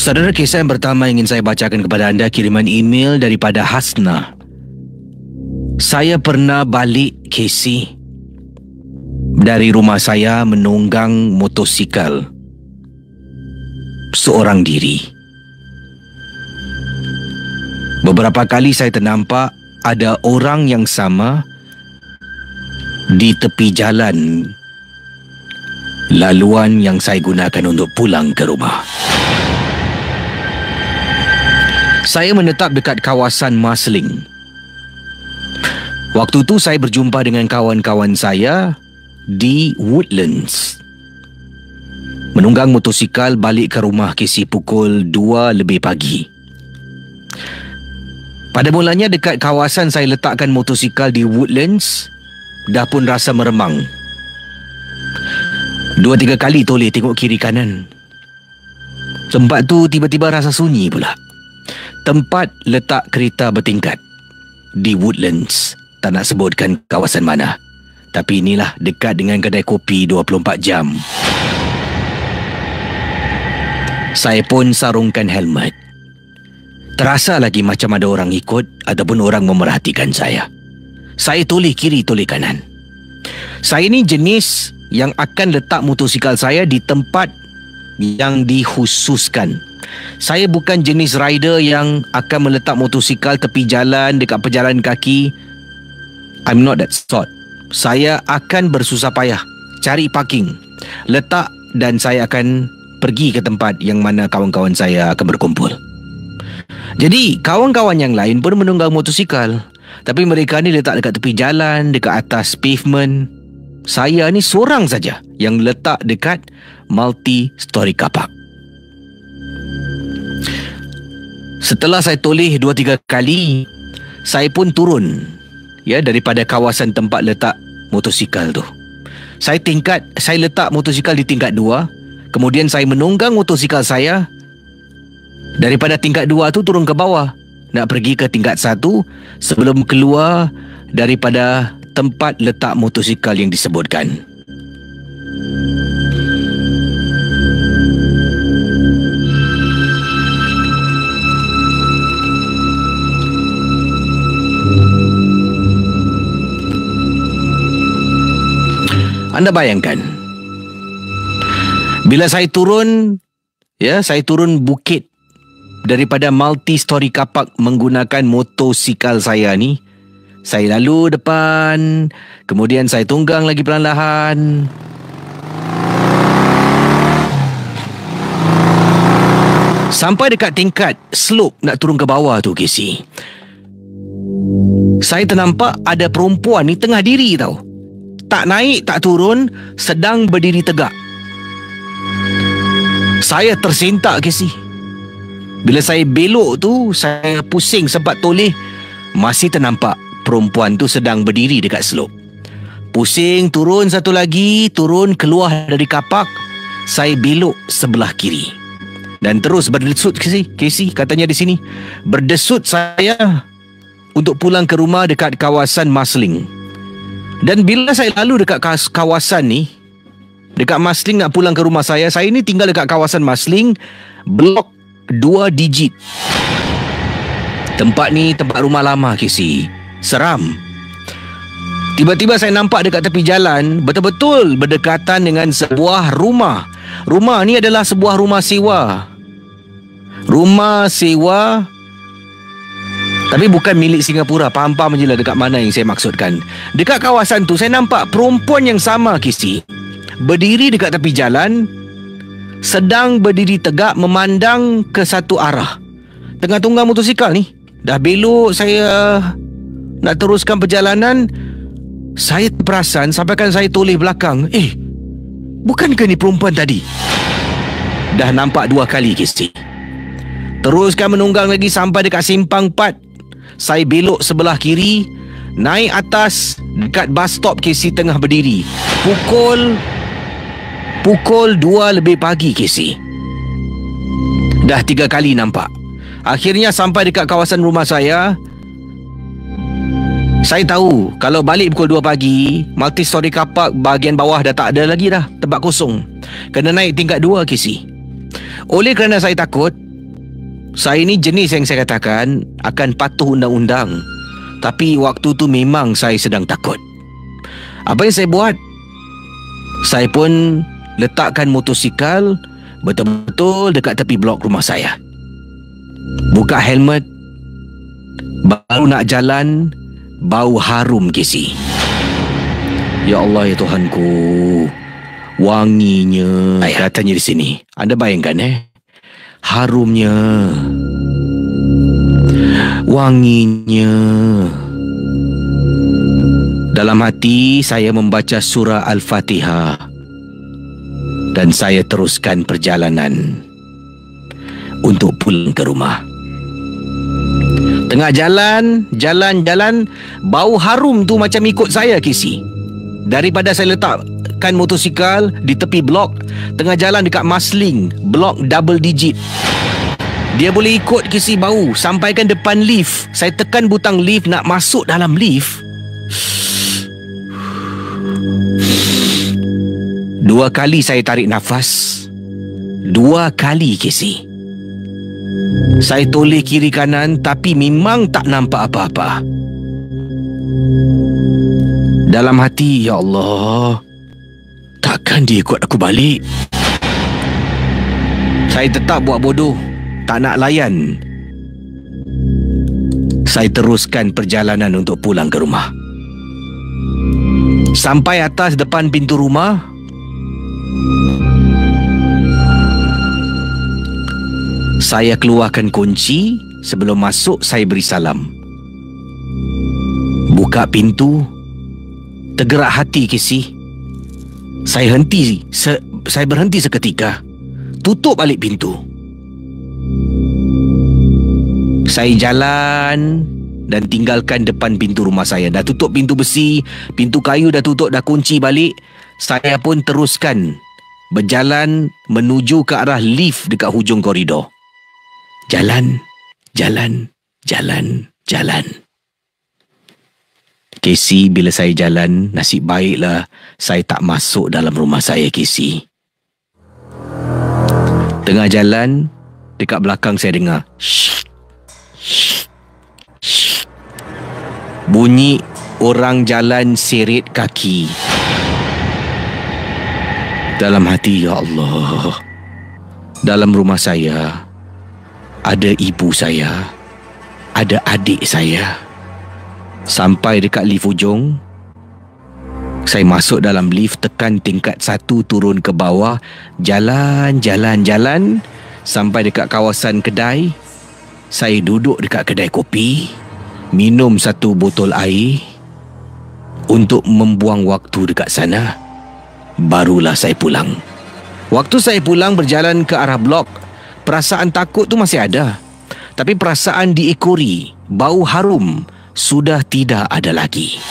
Saudara, kisah yang pertama ingin saya bacakan kepada anda kiriman email daripada Hasna. Saya pernah balik KC dari rumah saya menunggang motosikal seorang diri. Beberapa kali saya ternampak ada orang yang sama di tepi jalan laluan yang saya gunakan untuk pulang ke rumah. Saya menetap dekat kawasan Marsiling. Waktu itu saya berjumpa dengan kawan-kawan saya di Woodlands. Menunggang motosikal balik ke rumah KC pukul 2 lebih pagi. Pada mulanya dekat kawasan saya letakkan motosikal di Woodlands, dah pun rasa meremang. 2-3 kali toleh tengok kiri kanan. Tempat tu tiba-tiba rasa sunyi pula. Tempat letak kereta bertingkat di Woodlands. Tak nak sebutkan kawasan mana. Tapi inilah dekat dengan kedai kopi 24 jam. Saya pun sarungkan helmet. Terasa lagi macam ada orang ikut ataupun orang memerhatikan saya. Saya toleh kiri, toleh kanan. Saya ni jenis yang akan letak motosikal saya di tempat yang dikhususkan. Saya bukan jenis rider yang akan meletak motosikal tepi jalan dekat pejalan kaki. I'm not that sort. Saya akan bersusah payah cari parking, letak, dan saya akan pergi ke tempat yang mana kawan-kawan saya akan berkumpul. Jadi kawan-kawan yang lain pun menunggang motosikal, tapi mereka ni letak dekat tepi jalan, dekat atas pavement. Saya ni seorang saja yang letak dekat multi-story car park. Setelah saya toleh 2-3 kali, saya pun turun daripada kawasan tempat letak motosikal tu. Saya letak motosikal di tingkat 2. Kemudian saya menunggang motosikal saya daripada tingkat 2 tu turun ke bawah, nak pergi ke tingkat 1 sebelum keluar daripada tempat letak motosikal yang disebutkan. Anda bayangkan, bila saya turun bukit daripada multi-story car park menggunakan motosikal saya ni, saya lalu depan, kemudian saya tunggang lagi perlahan-lahan. Sampai dekat tingkat slope nak turun ke bawah tu, KC, saya ternampak ada perempuan ni tengah diri tau. Tak naik, tak turun, sedang berdiri tegak. Saya tersentak, KC. Bila saya belok tu, saya pusing sempat toleh. Masih ternampak perempuan tu sedang berdiri dekat slope. Pusing, turun satu lagi, turun keluar dari kapak. Saya belok sebelah kiri. Dan terus berdesut, KC katanya di sini. Berdesut saya untuk pulang ke rumah dekat kawasan Marsiling. Dan bila saya lalu dekat kawasan ni, dekat Marsiling nak pulang ke rumah saya ni tinggal dekat kawasan Marsiling, blok 2 digit. Tempat ni tempat rumah lama, KC. Seram. Tiba-tiba saya nampak dekat tepi jalan, betul-betul berdekatan dengan sebuah rumah. Rumah ni adalah sebuah rumah sewa. Rumah sewa, tapi bukan milik Singapura. Faham-faham je lah dekat mana yang saya maksudkan. Dekat kawasan tu saya nampak perempuan yang sama, KC, berdiri dekat tepi jalan, sedang berdiri tegak memandang ke satu arah. Tengah tunggang motosikal ni. Dah belok saya nak teruskan perjalanan, saya perasan sampaikan saya toleh belakang. Bukankah ni perempuan tadi? Dah nampak 2 kali, KC. Teruskan menunggang lagi sampai dekat simpang 4. Saya belok sebelah kiri, naik atas dekat bus stop, KC, tengah berdiri. Pukul 2 lebih pagi, KC. Dah 3 kali nampak. Akhirnya sampai dekat kawasan rumah saya. Saya tahu kalau balik pukul 2 pagi, multi-story car park bahagian bawah dah tak ada lagi dah, tempat kosong. Kena naik tingkat 2, KC. Oleh kerana saya takut, Saya ni jenis yang saya katakan akan patuh undang-undang. Tapi waktu tu memang saya sedang takut. Apa yang saya buat? Saya pun letakkan motosikal betul-betul dekat tepi blok rumah saya. Buka helmet. Baru nak jalan, bau harum Casey. Ya Allah ya Tuhanku. Wanginya katanya di sini. Anda bayangkan harumnya. Wanginya. Dalam hati saya membaca surah Al-Fatihah dan saya teruskan perjalanan untuk pulang ke rumah. Tengah jalan, bau harum tu macam ikut saya Casey. Daripada saya letakkan motosikal di tepi blok, tengah jalan dekat Marsiling, blok double digit. Dia boleh ikut Casey bau sampaikan depan lift. Saya tekan butang lift nak masuk dalam lift. 2 kali saya tarik nafas. 2 kali Casey. Saya toleh kiri kanan tapi memang tak nampak apa-apa. Dalam hati, ya Allah, takkan dia ikut aku balik? Saya tetap buat bodoh, tak nak layan. Saya teruskan perjalanan untuk pulang ke rumah. Sampai atas depan pintu rumah, saya keluarkan kunci. Sebelum masuk, saya beri salam. Buka pintu. Tergerak hati Casey. Saya berhenti seketika. Tutup balik pintu. Saya jalan dan tinggalkan depan pintu rumah saya. Dah tutup pintu besi, pintu kayu dah tutup, dah kunci balik. Saya pun teruskan berjalan menuju ke arah lift dekat hujung koridor. Jalan. Casey, bila saya jalan, nasib baiklah saya tak masuk dalam rumah saya Casey. Tengah jalan, dekat belakang saya dengar bunyi orang jalan seret kaki. Dalam hati, ya Allah, dalam rumah saya ada ibu saya, ada adik saya. Sampai dekat lift ujung, saya masuk dalam lift, tekan tingkat 1, turun ke bawah, jalan sampai dekat kawasan kedai. Saya duduk dekat kedai kopi, minum 1 botol air untuk membuang waktu dekat sana. Barulah saya pulang. Waktu saya pulang berjalan ke arah blok, perasaan takut tu masih ada. Tapi perasaan diekori, bau harum sudah tidak ada lagi.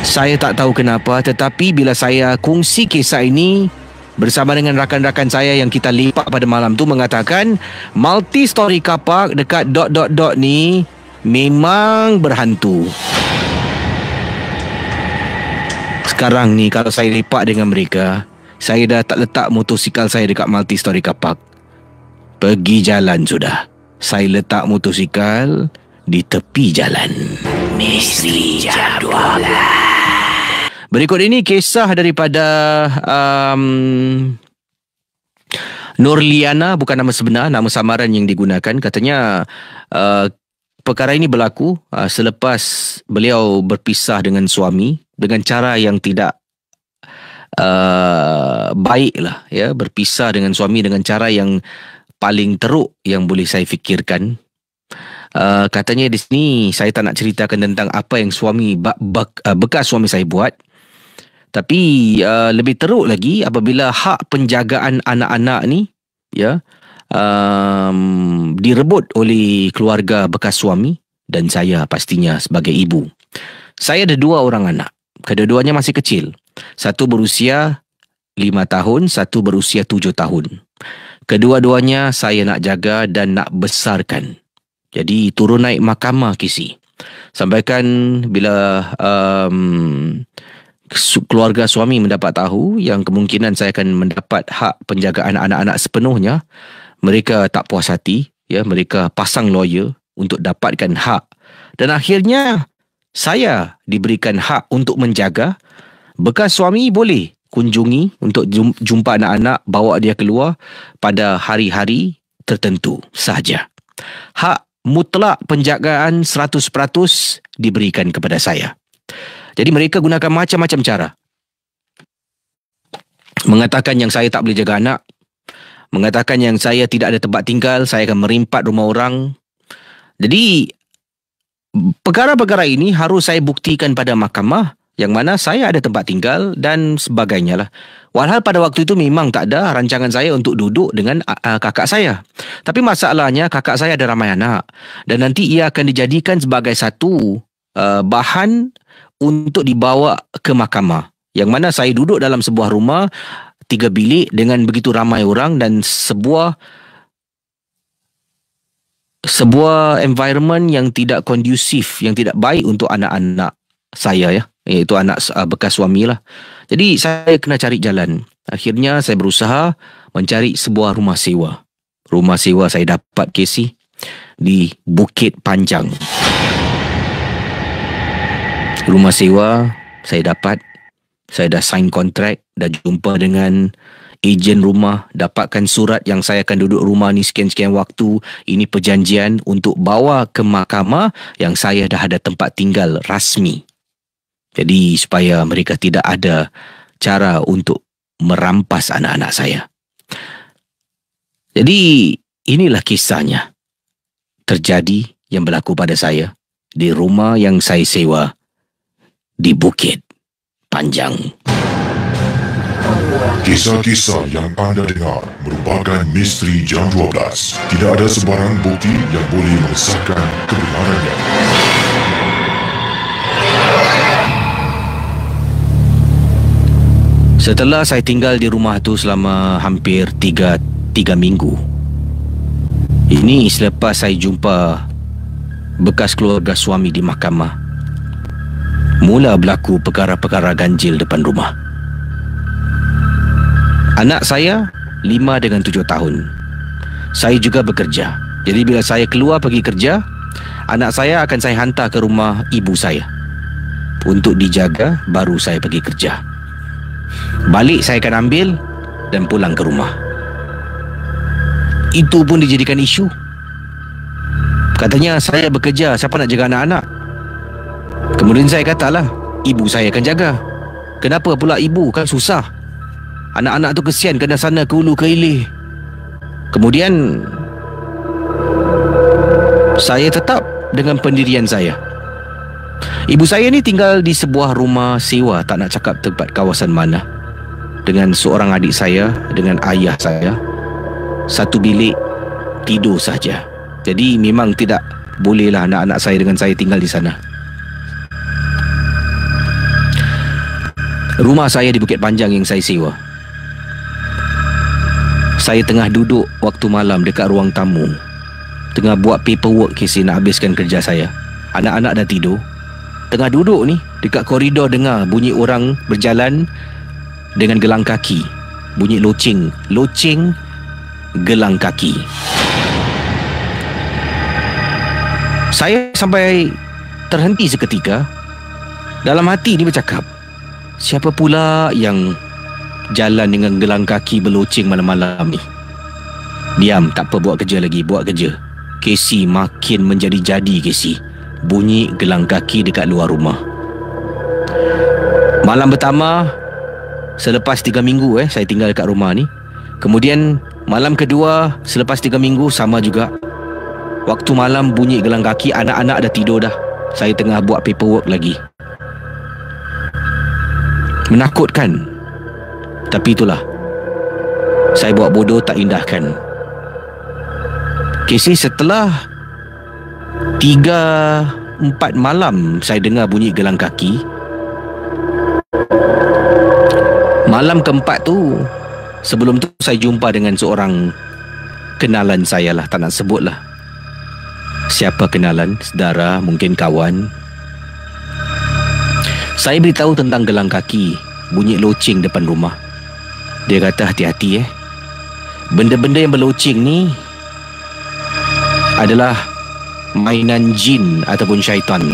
Saya tak tahu kenapa, tetapi bila saya kongsi kisah ini bersama dengan rakan-rakan saya yang kita lepak pada malam tu, mengatakan multi-story car park dekat ... ni memang berhantu. Sekarang ni kalau saya lepak dengan mereka, saya dah tak letak motosikal saya dekat multi-story car park. Pergi jalan sudah. Saya letak motosikal di tepi jalan. Misteri Jam 12. Berikut ini kisah daripada Nurliana, bukan nama sebenar, nama samaran yang digunakan. Katanya perkara ini berlaku selepas beliau berpisah dengan suami dengan cara yang tidak baik lah, ya. Berpisah dengan suami dengan cara yang paling teruk yang boleh saya fikirkan. Katanya di sini saya tak nak ceritakan tentang apa yang bekas suami saya buat. Tapi lebih teruk lagi apabila hak penjagaan anak-anak ni, ya, direbut oleh keluarga bekas suami dan saya pastinya sebagai ibu. Saya ada 2 orang anak. Kedua-duanya masih kecil. Satu berusia 5 tahun, satu berusia 7 tahun. Kedua-duanya saya nak jaga dan nak besarkan. Jadi turun naik mahkamah Casey. Sampaikan bila keluarga suami mendapat tahu yang kemungkinan saya akan mendapat hak penjagaan anak-anak sepenuhnya, Mereka tak puas hati, ya, mereka pasang lawyer untuk dapatkan hak. Dan akhirnya saya diberikan hak untuk menjaga. Bekas suami boleh kunjungi untuk jumpa anak-anak, bawa dia keluar pada hari-hari tertentu sahaja. Hak mutlak penjagaan 100% diberikan kepada saya. Jadi mereka gunakan macam-macam cara. Mengatakan yang saya tak boleh jaga anak, mengatakan yang saya tidak ada tempat tinggal, saya akan merimpat rumah orang. Jadi perkara-perkara ini harus saya buktikan pada mahkamah yang mana saya ada tempat tinggal dan sebagainya lah. Walhal pada waktu itu memang tak ada rancangan saya untuk duduk dengan kakak saya. Tapi masalahnya kakak saya ada ramai anak dan nanti ia akan dijadikan sebagai satu bahan untuk dibawa ke mahkamah. Yang mana saya duduk dalam sebuah rumah 3 bilik dengan begitu ramai orang dan sebuah environment yang tidak kondusif, yang tidak baik untuk anak-anak saya, ya, iaitu anak bekas suami lah. Jadi saya kena cari jalan. Akhirnya saya berusaha mencari sebuah rumah sewa. Rumah sewa saya dapat, Casey, di Bukit Panjang. Rumah sewa saya dapat. Saya dah sign kontrak, dah jumpa dengan ejen rumah, dapatkan surat yang saya akan duduk rumah ni sekian-sekian waktu. Ini perjanjian untuk bawa ke mahkamah yang saya dah ada tempat tinggal rasmi. Jadi supaya mereka tidak ada cara untuk merampas anak-anak saya. Jadi inilah kisahnya terjadi yang berlaku pada saya di rumah yang saya sewa di Bukit Panjang. Kisah-kisah yang anda dengar merupakan misteri Jam 12. Tidak ada sebarang bukti yang boleh mengesahkan kebenarannya. Setelah saya tinggal di rumah tu selama hampir 3 minggu. Ini selepas saya jumpa bekas keluarga suami di mahkamah. Mula berlaku perkara-perkara ganjil depan rumah. Anak saya 5 dengan 7 tahun. Saya juga bekerja. Jadi bila saya keluar pergi kerja, anak saya akan saya hantar ke rumah ibu saya untuk dijaga, baru saya pergi kerja. Balik saya akan ambil dan pulang ke rumah. Itu pun dijadikan isu. Katanya saya bekerja, siapa nak jaga anak-anak? Kemudian saya katalah, ibu saya akan jaga. Kenapa pula ibu? Kan susah. Anak-anak tu kesian kena sana ke hulu ke hilir. Kemudian saya tetap dengan pendirian saya. Ibu saya ni tinggal di sebuah rumah sewa, tak nak cakap tempat kawasan mana, dengan seorang adik saya, dengan ayah saya. Satu bilik tidur saja. Jadi memang tidak bolehlah anak-anak saya dengan saya tinggal di sana. Rumah saya di Bukit Panjang yang saya sewa. Saya tengah duduk waktu malam dekat ruang tamu, tengah buat paperwork kisah nak habiskan kerja saya. Anak-anak dah tidur. Tengah duduk ni dekat koridor, dengar bunyi orang berjalan dengan gelang kaki. Bunyi loceng gelang kaki. Saya sampai terhenti seketika. Dalam hati ni bercakap, siapa pula yang jalan dengan gelang kaki berloceng malam-malam ni? Diam, tak apa, buat kerja lagi, buat kerja. Casey makin menjadi-jadi, Casey. Bunyi gelang kaki dekat luar rumah. Malam pertama selepas 3 minggu saya tinggal dekat rumah ni. Kemudian malam kedua selepas 3 minggu sama juga. Waktu malam bunyi gelang kaki, anak-anak dah tidur dah. Saya tengah buat paperwork lagi. Menakutkan. Tapi itulah, saya buat bodoh tak indahkan. Casey, setelah 3-4 malam saya dengar bunyi gelang kaki. Malam keempat tu, sebelum tu saya jumpa dengan seorang kenalan saya lah, tak nak sebut lah siapa kenalan, saudara, mungkin kawan. Saya beritahu tentang gelang kaki bunyi loceng depan rumah. Dia kata, hati-hati Benda-benda yang berloceng ni adalah mainan jin ataupun syaitan.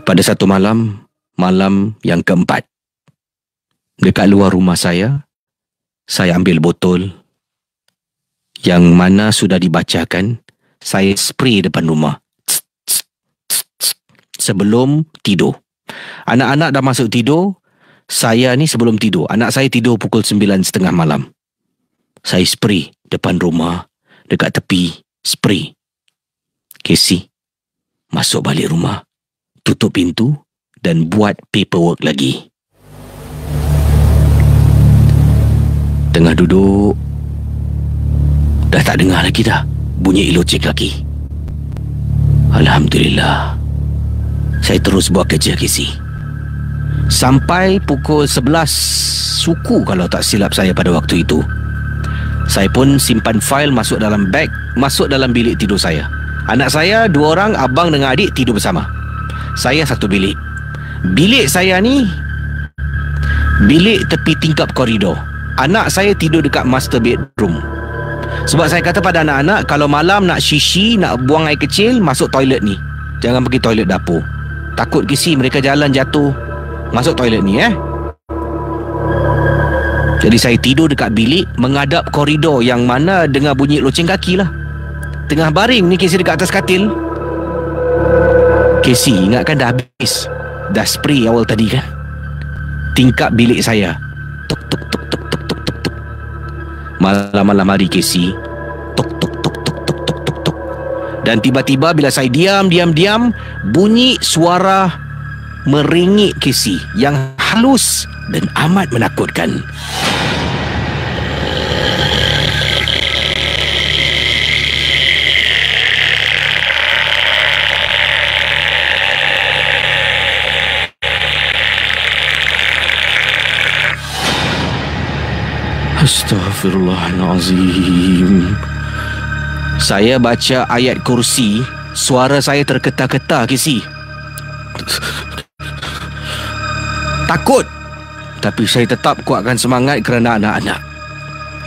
Pada satu malam, malam yang keempat, dekat luar rumah saya ambil botol yang mana sudah dibacakan, saya spray depan rumah sebelum tidur. Anak-anak dah masuk tidur, saya ni sebelum tidur. Anak saya tidur pukul 9.30 malam. Saya spray depan rumah, dekat tepi, spray. Casey masuk balik rumah, tutup pintu dan buat paperwork lagi. Tengah duduk, dah tak dengar lagi dah bunyi loceng kaki. Alhamdulillah. Saya terus buat kerja, Casey. Sampai pukul 11 suku kalau tak silap saya pada waktu itu. Saya pun simpan fail masuk dalam beg, masuk dalam bilik tidur saya. Anak saya 2 orang, abang dengan adik tidur bersama. Saya satu bilik. Bilik saya ni bilik tepi tingkap koridor. Anak saya tidur dekat master bedroom. Sebab saya kata pada anak-anak, kalau malam nak shishi, nak buang air kecil, masuk toilet ni. Jangan pergi toilet dapur. Takut kisi mereka jalan jatuh masuk toilet ni Jadi saya tidur dekat bilik menghadap koridor yang mana dengar bunyi loceng kaki lah. Tengah baring ni Casey dekat atas katil. Casey ingatkan dah habis, dah spray awal tadi kan. Tingkap bilik saya, tuk tuk tuk tuk tuk tuk tuk tuk. Malam-malam hari Casey, tuk tuk tuk tuk tuk tuk tuk tuk. Dan tiba-tiba bila saya diam, bunyi suara meringik Casey yang halus dan amat menakutkan. Astaghfirullahalazim. Saya baca ayat kursi, suara saya terketar-ketar, Casey. Takut, tapi saya tetap kuatkan semangat kerana anak-anak.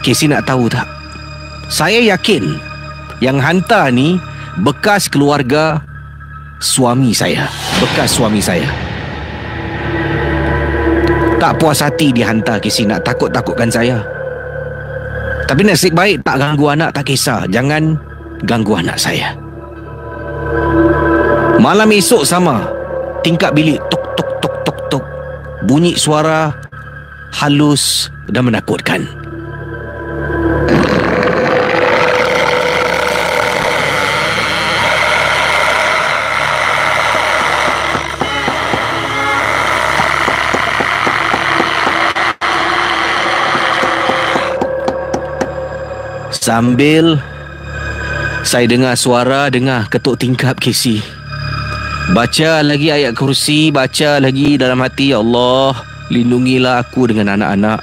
Casey nak tahu tak? Saya yakin yang hantar ni bekas keluarga suami saya. Bekas suami saya. Tak puas hati dihantar, Casey, nak takut-takutkan saya. Tapi nasib baik tak ganggu anak, tak kisah. Jangan ganggu anak saya. Malam esok sama, tingkap bilik tuk tuk tuk tuk tuk. Bunyi suara halus dan menakutkan. Sambil saya dengar suara, dengar ketuk tingkap, Casey. Baca lagi ayat kursi, baca lagi dalam hati, ya Allah, lindungilah aku dengan anak-anak.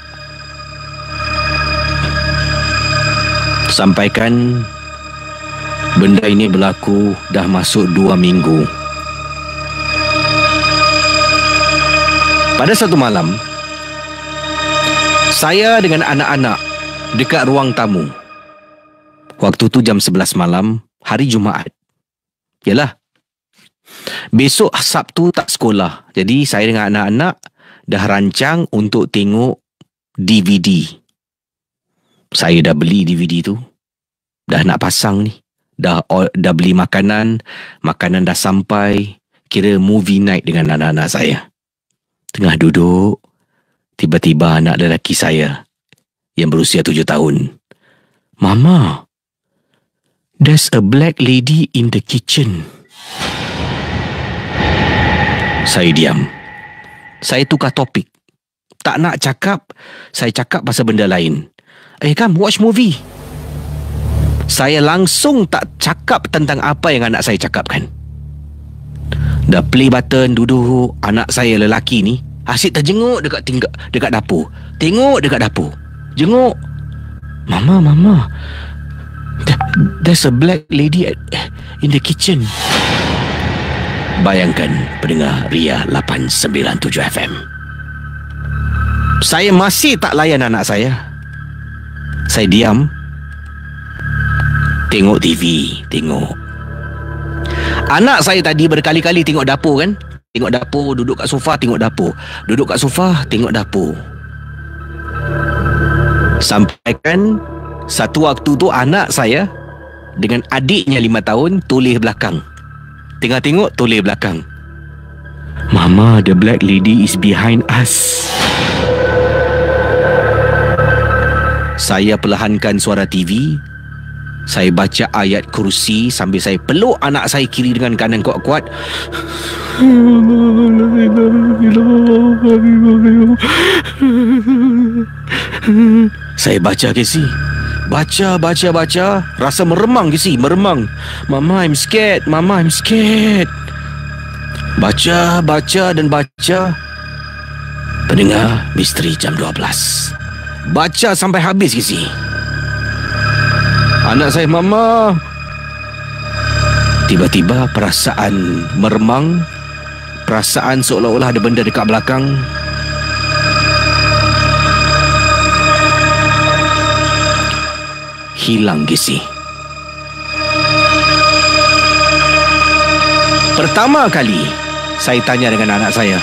Sampaikan benda ini berlaku dah masuk 2 minggu. Pada satu malam, saya dengan anak-anak dekat ruang tamu. Waktu tu jam 11 malam, hari Jumaat. Yalah, besok Sabtu tak sekolah. Jadi saya dengan anak-anak dah rancang untuk tengok DVD. Saya dah beli DVD tu. Dah nak pasang ni. Dah beli makanan dah sampai. Kira movie night dengan anak-anak saya. Tengah duduk, tiba-tiba anak lelaki saya yang berusia 7 tahun. Mama, there's a black lady in the kitchen. Saya diam. Saya tukar topik. Tak nak cakap, saya cakap pasal benda lain. Come, watch movie. Saya langsung tak cakap tentang apa yang anak saya cakapkan. Dah play button, duduk. Anak saya lelaki ni asyik terjenguk dekat dapur. Tengok dekat dapur. Jenguk. Mama. There's a black lady in the kitchen. Bayangkan pendengar Ria 897 FM. Saya masih tak layan anak saya. Saya diam. Tengok TV, tengok. Anak saya tadi berkali-kali tengok dapur kan. Tengok dapur, duduk kat sofa, tengok dapur. Duduk kat sofa, tengok dapur. Sampaikan satu waktu tu anak saya dengan adiknya 5 tahun toleh belakang. Tengah tengok, toleh belakang. Mama, the black lady is behind us. Saya perlahankan suara TV. Saya baca ayat kursi sambil saya peluk anak saya kiri dengan kanan kuat-kuat. Saya baca Casey. Baca. Rasa meremang Casey, meremang. Mama, I'm scared. Mama, I'm scared. Baca dan baca. Pendengar Misteri Jam 12. Baca sampai habis Casey. Anak saya, Mama. Tiba-tiba perasaan meremang. Perasaan seolah-olah ada benda dekat belakang. Hilang Casey. Pertama kali saya tanya dengan anak saya,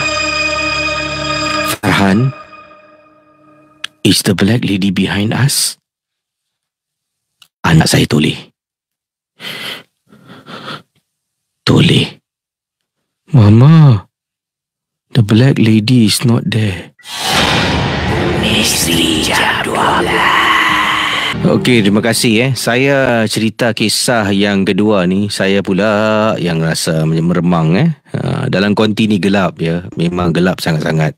Farhan, is the black lady behind us? Anak saya toleh. Mama, the black lady is not there. Misteri Jam 12. Okey, terima kasih. Saya cerita kisah yang kedua ni. Saya pula yang rasa meremang. Dalam konti ni gelap ya. Memang gelap sangat-sangat.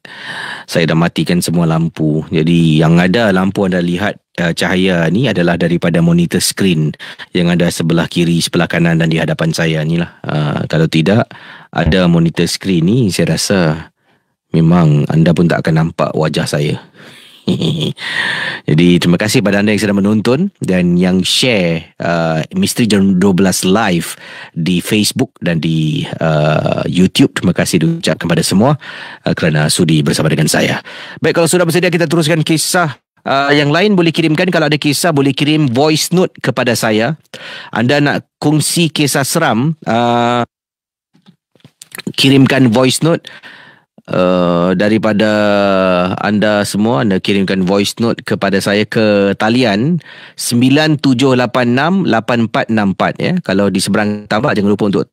Saya dah matikan semua lampu. Jadi yang ada lampu anda lihat cahaya ni adalah daripada monitor screen yang ada sebelah kiri, sebelah kanan dan di hadapan saya ni lah. Kalau tidak ada monitor screen ni, saya rasa memang anda pun tak akan nampak wajah saya. Jadi terima kasih pada anda yang sedang menonton dan yang share Misteri Jam 12 live di Facebook dan di YouTube. Terima kasih diucapkan kepada semua kerana sudi bersama dengan saya. Baik, kalau sudah bersedia kita teruskan kisah. Yang lain boleh kirimkan. Kalau ada kisah boleh kirim voice note kepada saya. Anda nak kongsi kisah seram, kirimkan voice note. Daripada anda semua, anda kirimkan voice note kepada saya ke talian 97868464 ya. Kalau di seberang tambah jangan lupa untuk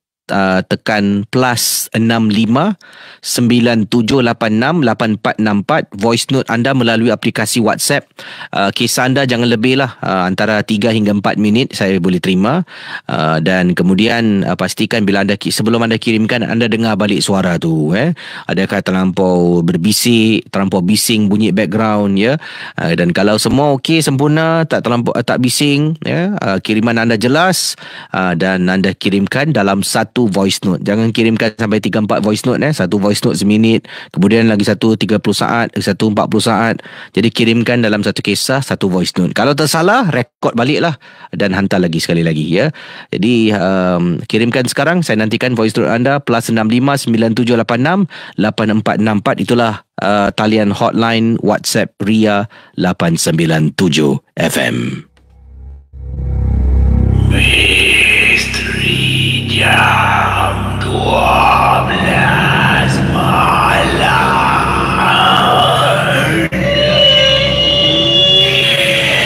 tekan +65 97868464. Voice note anda melalui aplikasi WhatsApp. Kisah anda jangan lebih lah, antara 3 hingga 4 minit saya boleh terima. Dan kemudian pastikan bila anda sebelum anda kirimkan, anda dengar balik suara tu adakah terlampau berbisik, terlampau bising bunyi background ya. Dan kalau semua okey, sempurna, tak terlampau, tak bising ya, kiriman anda jelas, dan anda kirimkan dalam satu voice note. Jangan kirimkan sampai 3-4 voice note satu voice note seminit, kemudian lagi satu 30 saat, satu 40 saat. Jadi kirimkan dalam satu kisah satu voice note. Kalau tersalah, rekod baliklah dan hantar lagi sekali lagi ya. Jadi kirimkan sekarang, saya nantikan voice note anda. +65 9786 8464. Itulah talian hotline WhatsApp Ria 897 FM. Misteri Jam 12 malam.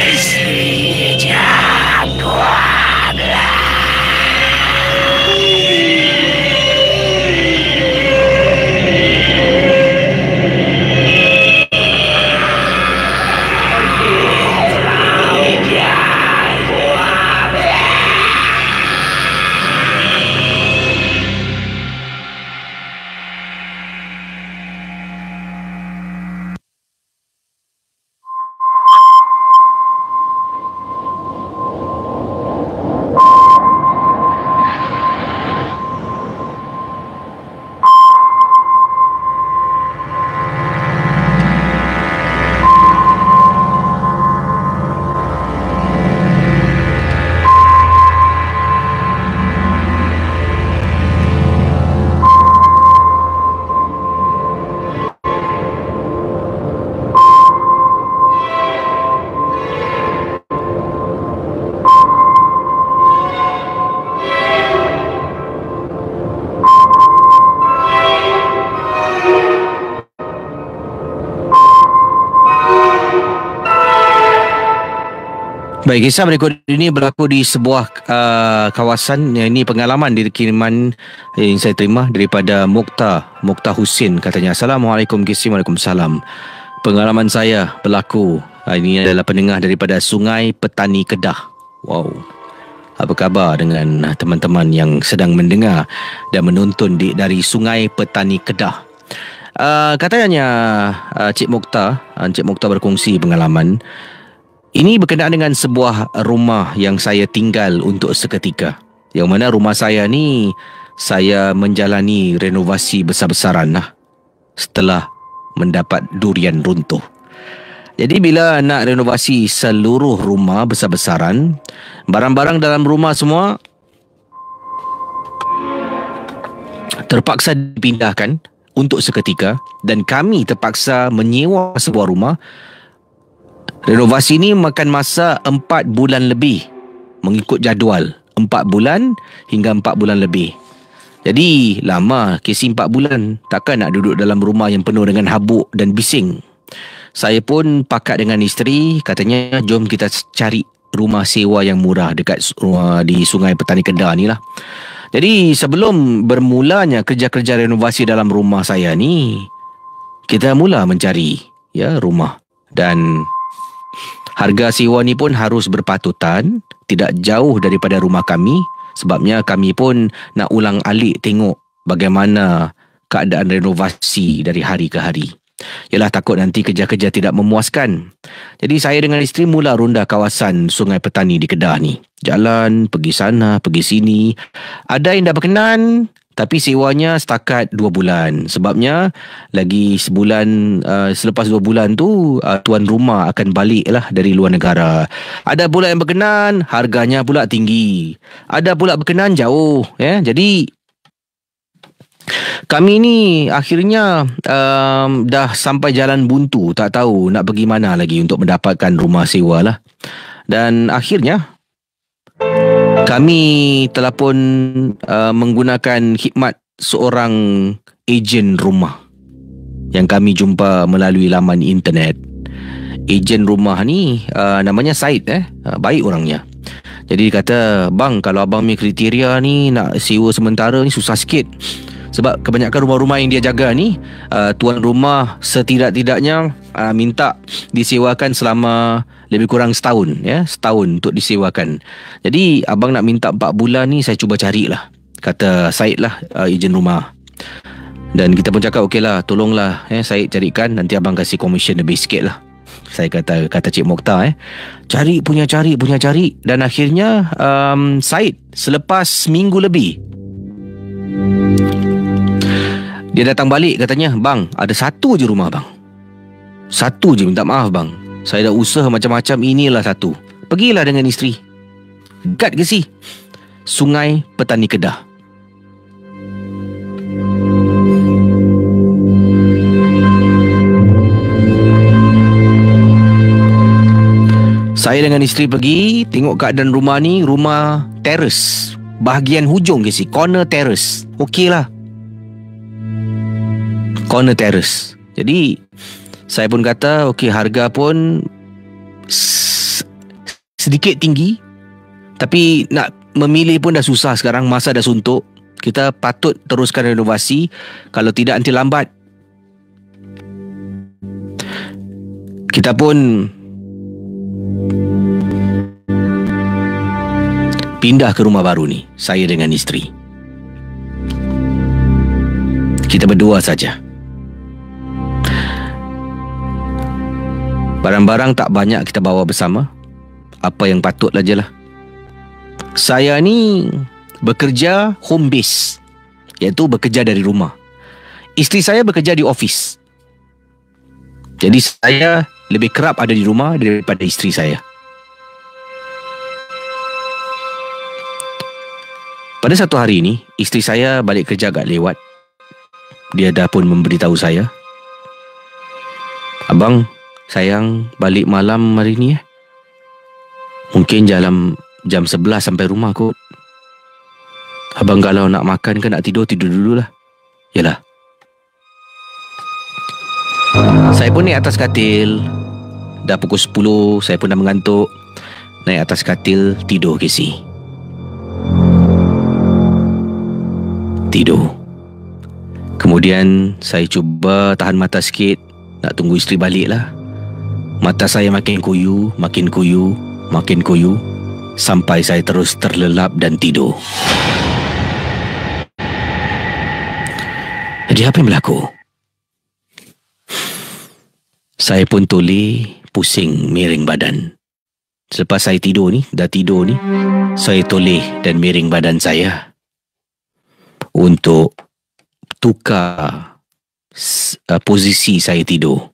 Misteri Jam 12. Baik, kisah berikut ini berlaku di sebuah kawasan. Ini pengalaman di kiriman yang saya terima daripada Mukhtar Husin. Katanya, Assalamualaikum Kisi. Waalaikumsalam. Pengalaman saya berlaku. Ini adalah pendengar daripada Sungai Petani Kedah. Wow. Apa khabar dengan teman-teman yang sedang mendengar dan menonton dari Sungai Petani Kedah? Katanya Cik Mukhtar berkongsi pengalaman. Ini berkenaan dengan sebuah rumah yang saya tinggal untuk seketika. Yang mana rumah saya ni, saya menjalani renovasi besar-besaran lah. Setelah mendapat durian runtuh. Jadi bila nak renovasi seluruh rumah besar-besaran, barang-barang dalam rumah semua terpaksa dipindahkan untuk seketika. Dan kami terpaksa menyewa sebuah rumah. Renovasi ni makan masa 4 bulan lebih. Mengikut jadual 4 bulan hingga 4 bulan lebih. Jadi lama kesi 4 bulan. Takkan nak duduk dalam rumah yang penuh dengan habuk dan bising. Saya pun pakat dengan isteri. Katanya jom kita cari rumah sewa yang murah dekat di Sungai Petani Kedah ni lah. Jadi sebelum bermulanya kerja-kerja renovasi dalam rumah saya ni, kita mula mencari rumah. Dan harga sewa ni pun harus berpatutan, tidak jauh daripada rumah kami. Sebabnya kami pun nak ulang alik tengok bagaimana keadaan renovasi dari hari ke hari. Yalah, takut nanti kerja-kerja tidak memuaskan. Jadi saya dengan isteri mula ronda kawasan Sungai Petani di Kedah ni. Jalan, pergi sana, pergi sini. Ada yang dah berkenan, tapi sewanya setakat 2 bulan. Sebabnya lagi sebulan, selepas 2 bulan tu tuan rumah akan balik lah dari luar negara. Ada pula yang berkenan, harganya pula tinggi. Ada pula berkenan jauh. Jadi kami ni akhirnya dah sampai jalan buntu. Tak tahu nak pergi mana lagi untuk mendapatkan rumah sewa lah. Dan akhirnya kami telah pun menggunakan khidmat seorang ejen rumah yang kami jumpa melalui laman internet. Ejen rumah ni namanya Said. Baik orangnya. Jadi dia kata, bang, kalau abang punya kriteria ni nak sewa sementara ni susah sikit. Sebab kebanyakan rumah-rumah yang dia jaga ni, tuan rumah setidak-tidaknya minta disewakan selama lebih kurang setahun. Setahun untuk disewakan. Jadi abang nak minta 4 bulan ni, saya cuba carilah. Kata Said lah, ejen rumah. Dan kita pun cakap, okey lah, tolonglah Said carikan. Nanti abang kasih komisen lebih sikit lah. Saya kata Cik Mukhtar cari. Dan akhirnya Said selepas minggu lebih, dia datang balik, katanya, bang, ada satu je rumah bang. Satu je, minta maaf bang. Saya dah usaha macam-macam, inilah satu. Pergilah dengan isteri. Dekat ke si Sungai Petani Kedah. Saya dengan isteri pergi, tengok keadaan rumah ni, rumah teres. Bahagian hujung ke si, corner terrace. Okey lah, corner terrace. Jadi saya pun kata, okey, harga pun sedikit tinggi, tapi nak memilih pun dah susah sekarang, masa dah suntuk. Kita patut teruskan renovasi, kalau tidak nanti lambat. Kita pun pindah ke rumah baru ni, saya dengan isteri. Kita berdua saja. Barang-barang tak banyak kita bawa bersama. Apa yang patutlah je lah. Saya ni bekerja home base, iaitu bekerja dari rumah. Isteri saya bekerja di office. Jadi saya lebih kerap ada di rumah daripada isteri saya. Pada satu hari ini, isteri saya balik kerja agak lewat. Dia dah pun memberitahu saya, abang, sayang balik malam hari ni mungkin jam 11 sampai rumah kot. Abang kalau nak makan ke nak tidur, tidur dululah. Yalah. Saya pun naik atas katil. Dah pukul 10, saya pun dah mengantuk. naik atas katil, tidur Casey. Tidur. Kemudian saya cuba tahan mata sikit, nak tunggu isteri balik lah. Mata saya makin kuyu, makin kuyu, makin kuyu, sampai saya terus terlelap dan tidur. Jadi apa yang berlaku? Saya pun toleh, pusing, miring badan. Selepas saya tidur ni, saya toleh dan miring badan saya untuk tukar posisi saya tidur.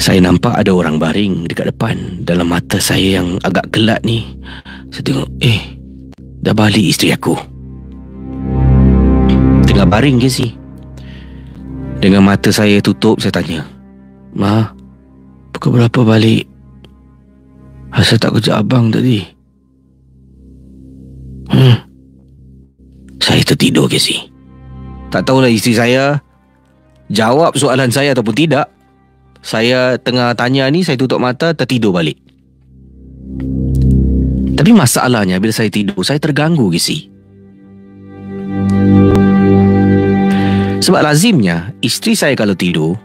Saya nampak ada orang baring dekat depan. Dalam mata saya yang agak gelap ni, saya tengok, dah balik isteri aku. Tengah baring ke si? Dengan mata saya tutup, saya tanya, "Ma, pukul berapa balik? Asal tak kejap abang tadi?" Saya tertidur ke si? Tak tahulah isteri saya jawab soalan saya ataupun tidak. Saya tengah tanya ni, saya tutup mata, tertidur balik. Tapi masalahnya bila saya tidur, saya terganggu ke si? Sebab lazimnya isteri saya kalau tidur,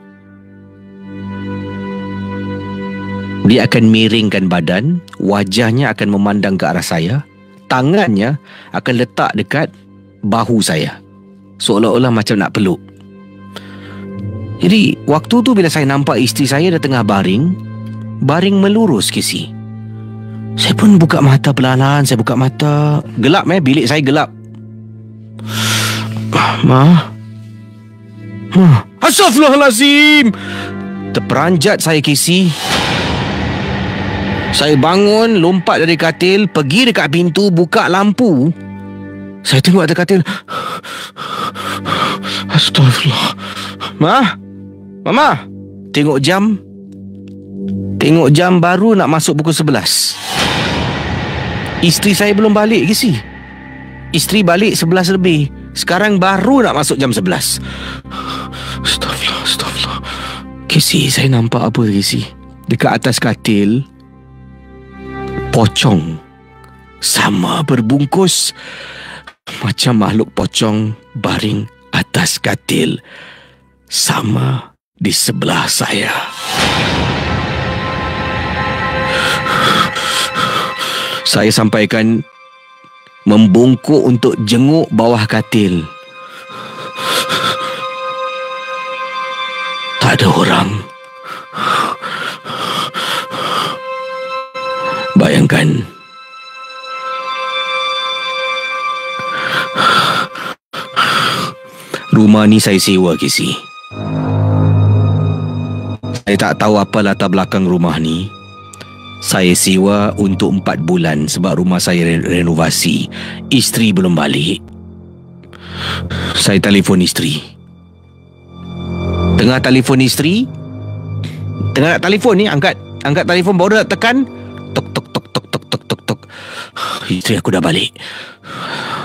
dia akan miringkan badan, wajahnya akan memandang ke arah saya, tangannya akan letak dekat bahu saya, seolah-olah macam nak peluk. Jadi waktu tu bila saya nampak isteri saya dah tengah baring melurus ke si. Saya pun buka mata perlahan-lahan, saya buka mata. Gelap bilik saya gelap. Ma. Astaghfirullahalazim. Terperanjat saya Casey. Saya bangun, lompat dari katil, pergi dekat pintu, buka lampu. Saya tengok atas katil. Astagfirullah. Mama, tengok jam. Tengok jam, baru nak masuk pukul 11. Isteri saya belum balik Casey. Isteri balik 11 lebih. Sekarang baru nak masuk jam 11. Astagfirullah. Casey, saya nampak apa Casey? Dekat atas katil, pocong sama berbungkus macam makhluk pocong baring atas katil sama di sebelah saya. Saya sampaikan membungkuk untuk jenguk bawah katil. Tak ada orang. Bayangkan, rumah ni saya sewa Casey. Saya tak tahu apa latar belakang rumah ni. Saya sewa untuk 4 bulan sebab rumah saya renovasi. Isteri belum balik. Saya telefon isteri. Tengah telefon isteri, tengah nak telefon ni, angkat telefon, baru nak tekan, tok tok tok tok tok tok tok tok. Isteri aku dah balik.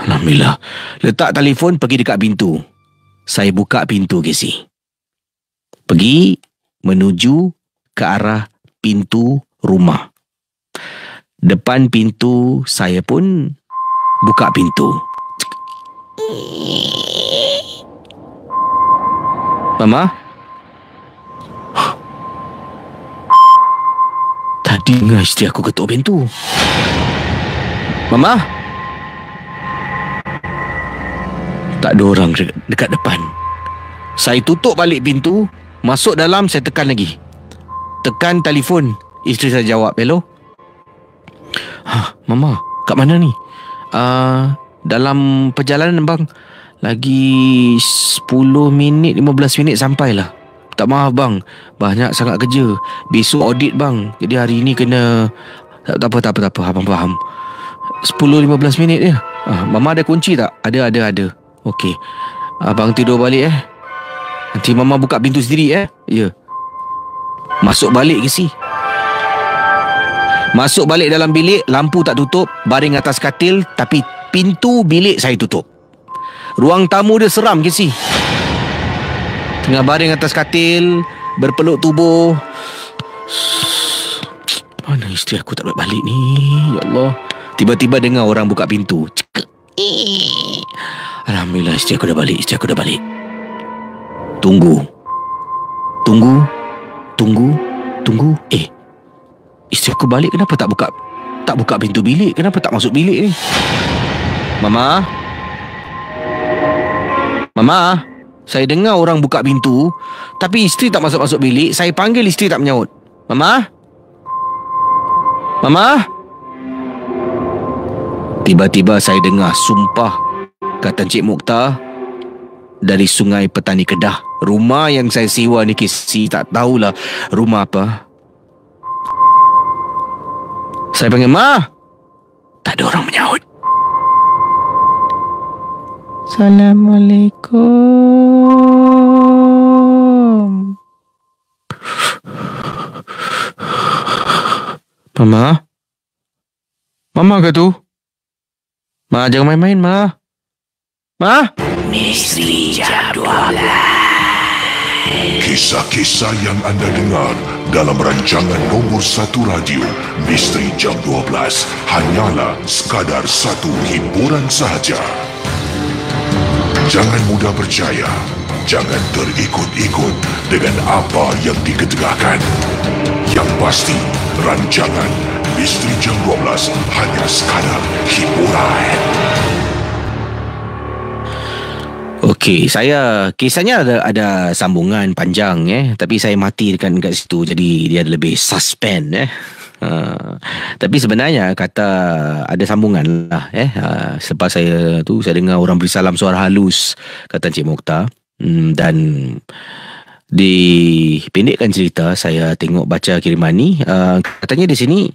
Alhamdulillah. Letak telefon, pergi dekat pintu. Saya buka pintu Casey. Pergi menuju ke arah pintu rumah. Depan pintu saya pun buka pintu. Mama? Tadi dengar isteri aku ketuk pintu. Mama? Tak ada orang dekat depan. Saya tutup balik pintu, masuk dalam, saya tekan lagi. Tekan telefon. Isteri saya jawab, "Hello? Mama, kat mana ni?" Dalam perjalanan bang. Lagi 10 minit, 15 minit sampailah. Tak maaf bang, banyak sangat kerja. Besok audit bang. Jadi hari ni kena... Tak apa. Abang faham. 10-15 minit je. Mama ada kunci tak? Ada. Okey. Abang tidur balik Nanti mama buka pintu sendiri Ya. Masuk balik ke si? Masuk balik dalam bilik, lampu tak tutup, baring atas katil, tapi pintu bilik saya tutup. Ruang tamu dia seram ke si? Tengah baring atas katil, berpeluk tubuh. Mana isteri aku tak balik ni? Ya Allah. Tiba-tiba dengar orang buka pintu. Cekak. Alhamdulillah isteri aku dah balik. Tunggu. Isteri aku balik, kenapa tak buka pintu bilik? Kenapa tak masuk bilik ni? Mama, saya dengar orang buka pintu, tapi isteri tak masuk bilik. Saya panggil isteri tak menyaut. Mama. Tiba-tiba saya dengar sumpah kata Encik Mokhtar dari Sungai Petani Kedah. Rumah yang saya sewa ni Kesi, tak tahulah rumah apa. Saya panggil, Ma. Tak ada orang menyaut. Assalamualaikum. Mama ke tu? Ma, jangan main-main, Ma. Misteri Jam 12. Kisah-kisah yang anda dengar dalam rancangan nombor 1 radio Misteri Jam 12 hanyalah sekadar satu hiburan sahaja. Jangan mudah percaya. Jangan terikut-ikut dengan apa yang diketengahkan. Yang pasti, rancangan Misteri Jam 12 hanya sekadar hiburan. Okey, kisahnya ada sambungan panjang tapi saya mati dekat situ, jadi dia ada lebih suspend tapi sebenarnya kata ada sambungan lah selepas saya dengar orang beri salam suara halus kata Encik Mokhtar. Dan dipendekkan cerita, saya tengok baca kiriman ni, katanya di sini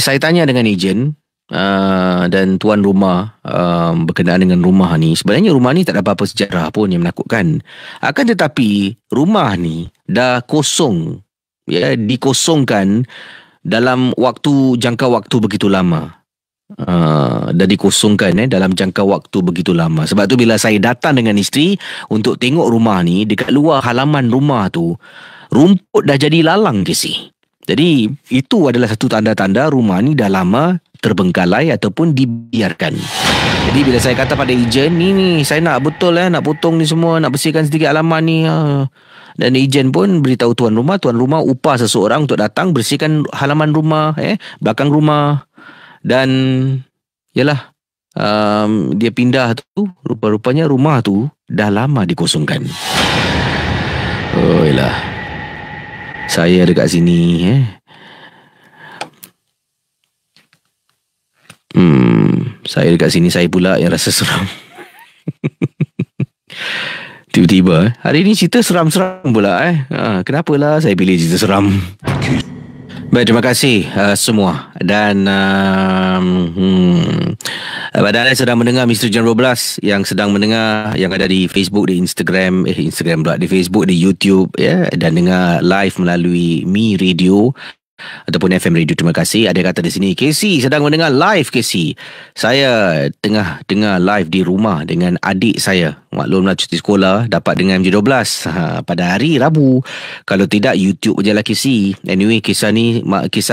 saya tanya dengan ejen dan tuan rumah berkenaan dengan rumah ni. Sebenarnya rumah ni tak ada apa-apa sejarah pun yang menakutkan. Akan tetapi rumah ni dah kosong, dikosongkan dalam jangka waktu begitu lama. Dah dikosongkan dalam jangka waktu begitu lama. Sebab tu bila saya datang dengan isteri untuk tengok rumah ni, dekat luar halaman rumah tu rumput dah jadi lalang Kesi. Jadi itu adalah satu tanda-tanda rumah ni dah lama terbengkalai ataupun dibiarkan. Jadi bila saya kata pada ejen ni saya nak nak potong ni semua, nak bersihkan sedikit halaman ni, dan ejen pun beritahu tuan rumah upah seseorang untuk datang bersihkan halaman rumah, belakang rumah. Dan yalah, dia pindah tu, rupa-rupanya rumah tu dah lama dikosongkan. Oh yalah, saya dekat sini saya dekat sini, saya pula yang rasa seram. Tiba-tiba hari ni cerita seram-seram pula Kenapalah saya pilih cerita seram. Baik, terima kasih semua. Dan pada anda sedang mendengar Misteri Jam 12, yang sedang mendengar, yang ada di Facebook, di Instagram pula, di Facebook, di YouTube dan dengar live melalui Mi Radio ataupun FM Radio. Terima kasih. Ada kata di sini, Casey sedang mendengar live. Casey, saya tengah dengar live di rumah dengan adik saya. Maklumlah cuti sekolah, dapat dengar MJ12 pada hari Rabu. Kalau tidak, YouTube je lah Casey. Anyway, kisah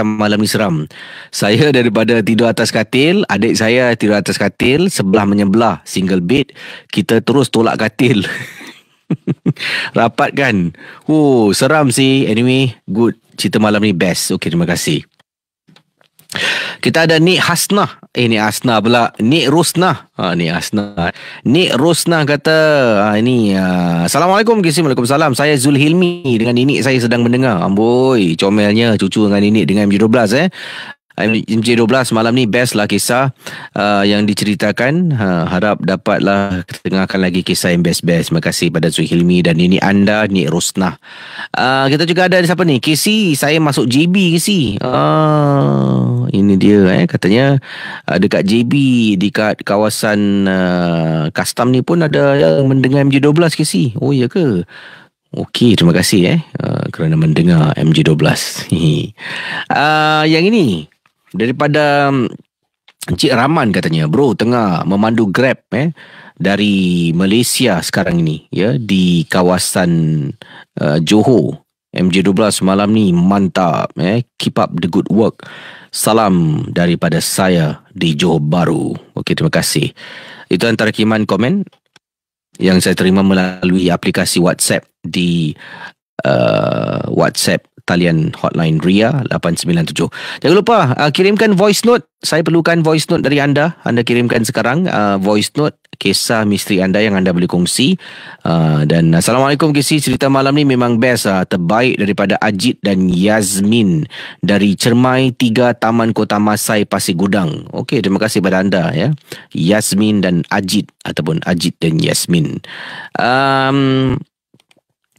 malam ni seram. Saya daripada tidur atas katil, adik saya tidur atas katil, sebelah menyebelah, single bed. Kita terus tolak katil. Rapat kan? Seram sih. Anyway, good. Cerita malam ni best. Okey, terima kasih. Kita ada Nik Hasnah. Nik Hasnah pula. Nik Rosnah. Nik Hasnah. Nik Rosnah kata, Assalamualaikum, Kisi. Waalaikumsalam. Saya Zulhilmi dengan Ninik saya sedang mendengar. Amboi, comelnya cucu dengan Ninik dengan MJ12 MJ12 malam ni best lah kisah yang diceritakan. Harap dapatlah ketengahkan lagi kisah yang best-best. Terima kasih pada Zulhilmi dan ini anda, Nik Rosnah. Kita juga ada siapa ni? Kisi, saya masuk JB Kisi. Ini dia katanya dekat JB, dekat kawasan custom ni pun ada yang mendengar MJ12 Kisi. Oh ya ke? Okey, terima kasih kerana mendengar MJ12. Yang ini daripada Encik Rahman katanya, bro tengah memandu Grab dari Malaysia sekarang ini, ya, di kawasan Johor. MJ12 malam ni mantap, keep up the good work. Salam daripada saya di Johor Bahru. Okey, terima kasih. Itu antara kiriman komen yang saya terima melalui aplikasi WhatsApp di WhatsApp talian hotline Ria 897. Jangan lupa kirimkan voice note. Saya perlukan voice note dari anda. Anda kirimkan sekarang voice note kisah misteri anda yang anda boleh kongsi. Dan Assalamualaikum KC, cerita malam ni memang best, terbaik daripada Ajit dan Yasmin dari Cermai 3 Taman Kota Masai Pasir Gudang. Okey, terima kasih pada anda, ya, Yasmin dan Ajit, ataupun Ajit dan Yasmin.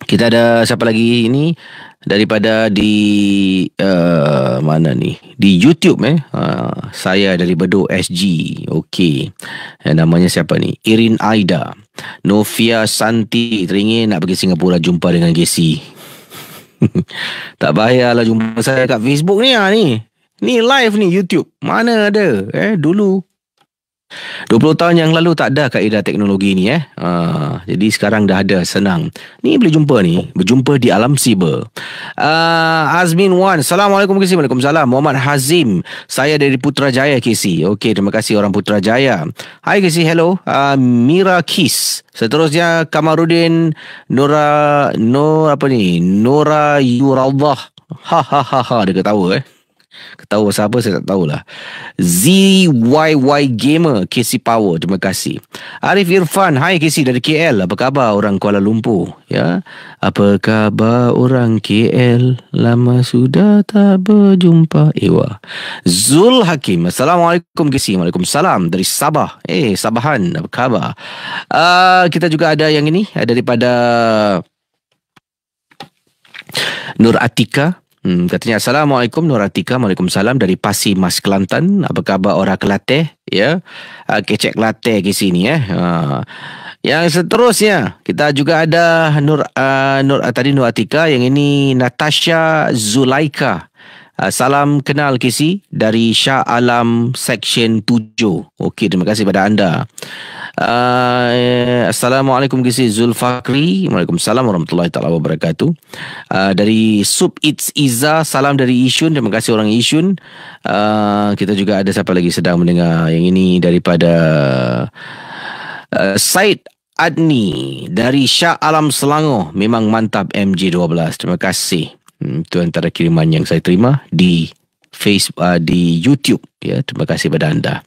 Kita ada siapa lagi ini daripada di mana ni, di YouTube, saya dari Bedok SG. Okey, namanya siapa ni, Irin Aida. Novia Santi teringin nak pergi Singapura jumpa dengan Casey. Tak payahlah jumpa saya kat Facebook ni, ni live ni YouTube, mana ada dulu 20 tahun yang lalu tak ada kaedah teknologi ni, jadi sekarang dah ada, senang. Ni boleh jumpa ni, berjumpa di alam siber. Azmin Wan, Assalamualaikum KC. Waalaikumsalam. Muhammad Hazim, saya dari Putrajaya KC. Okey, terima kasih orang Putrajaya. Hai KC, hello. Mira Kis. Seterusnya Kamarudin Nora Yurallah. Dia ketawa ketawa siapa saya tak tahulah. ZYY Gamer KC Power, terima kasih. Arif Irfan, hai KC dari KL. Apa khabar orang Kuala Lumpur, ya? Apa khabar orang KL? Lama sudah tak berjumpa. Ewa. Zul Hakim, Assalamualaikum KC. Waalaikumsalam dari Sabah. Sabahan, apa khabar? Kita juga ada yang ini, daripada Nur Atika. Katanya Assalamualaikum Nur Atika. Waalaikumsalam dari Pasir Mas Kelantan. Apa khabar orang Kelateh, ya? Kecek Kelateh ke sini, Yang seterusnya kita juga ada Nur Atika, yang ini Natasha Zulaika. Salam kenal KC dari Shah Alam Section 7. Okey, terima kasih pada anda. Assalamualaikum KC Zulfakri. Waalaikumsalam warahmatullahi taala wabarakatuh. Dari Sub It's Iza, salam dari Ishun. Terima kasih orang Ishun. Kita juga ada siapa lagi sedang mendengar, yang ini daripada Said Adni dari Shah Alam Selangor. Memang mantap MJ12. Terima kasih. Itu antara kiriman yang saya terima di Facebook, di YouTube, ya. Terima kasih pada anda.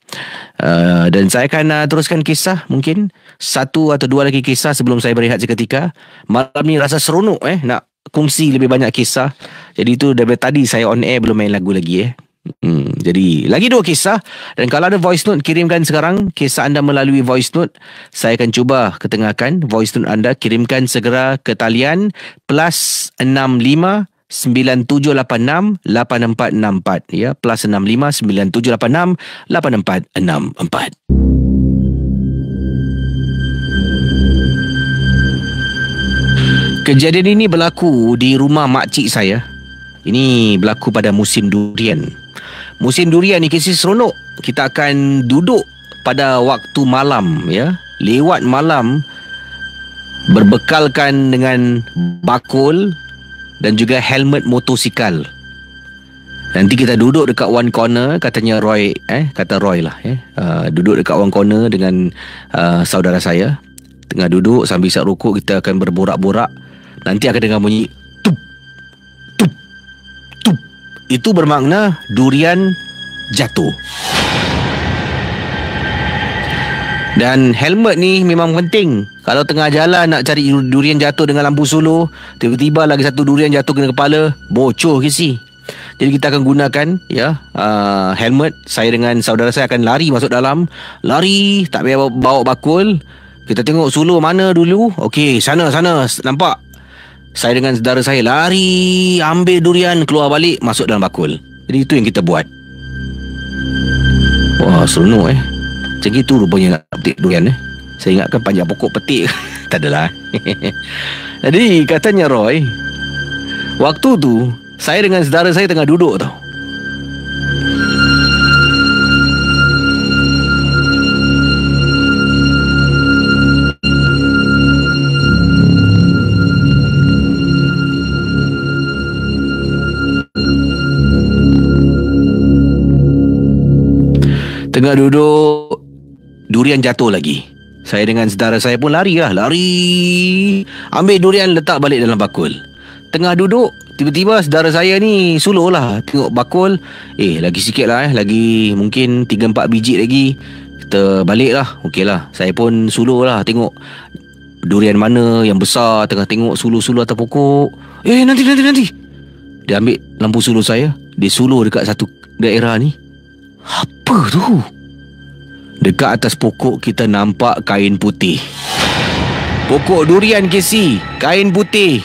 Dan saya akan teruskan kisah, mungkin satu atau dua lagi kisah sebelum saya berehat seketika. Malam ni rasa seronok, nak kongsi lebih banyak kisah. Jadi itu dari tadi saya on air belum main lagu lagi, Jadi lagi 2 kisah. Dan kalau ada voice note, kirimkan sekarang kisah anda melalui voice note. Saya akan cuba ketengahkan voice note anda. Kirimkan segera ke talian +65 9786 8464, ya, +65 9786 8464. Kejadian ini berlaku di rumah makcik saya. Ini berlaku pada musim durian. Musim durian ni kisah seronok. Kita akan duduk pada waktu malam, ya, lewat malam, berbekalkan dengan bakul dan juga helmet motosikal. Nanti kita duduk dekat one corner, katanya Roy, kata Roy lah, duduk dekat one corner dengan saudara saya. Tengah duduk sambil isap rokok, kita akan berborak-borak. Nanti akan dengar bunyi tup, tup, tup. Itu bermakna durian jatuh. Dan helmet ni memang penting. Kalau tengah jalan nak cari durian jatuh dengan lampu solo, tiba-tiba lagi satu durian jatuh kena kepala, bocor KC. Jadi kita akan gunakan, ya, helmet. Saya dengan saudara saya akan lari masuk dalam. Lari, tak payah bawa bakul. Kita tengok solo mana dulu. Okey, sana, nampak? Saya dengan saudara saya lari, ambil durian, keluar balik, masuk dalam bakul. Jadi itu yang kita buat. Wah, seronok, Macam itu rupanya nak petik durian, Saya ingatkan panjang pokok petik. Tak adalah. Jadi katanya Roy, waktu tu saya dengan saudara saya tengah duduk tau. Tengah duduk, durian jatuh lagi. Saya dengan saudara saya pun lari. Ambil durian letak balik dalam bakul. Tengah duduk, tiba-tiba saudara saya ni suluh lah. Tengok bakul, lagi sikit lah lagi mungkin 3-4 biji lagi. Kita balik lah. Okey lah. Saya pun suluh lah tengok durian mana yang besar. Tengah tengok suluh-suluh atas pokok. Nanti. Dia ambil lampu suluh saya. Dia suluh dekat satu daerah ni. Apa tu? Dekat atas pokok kita nampak kain putih. Pokok durian, Casey. Kain putih.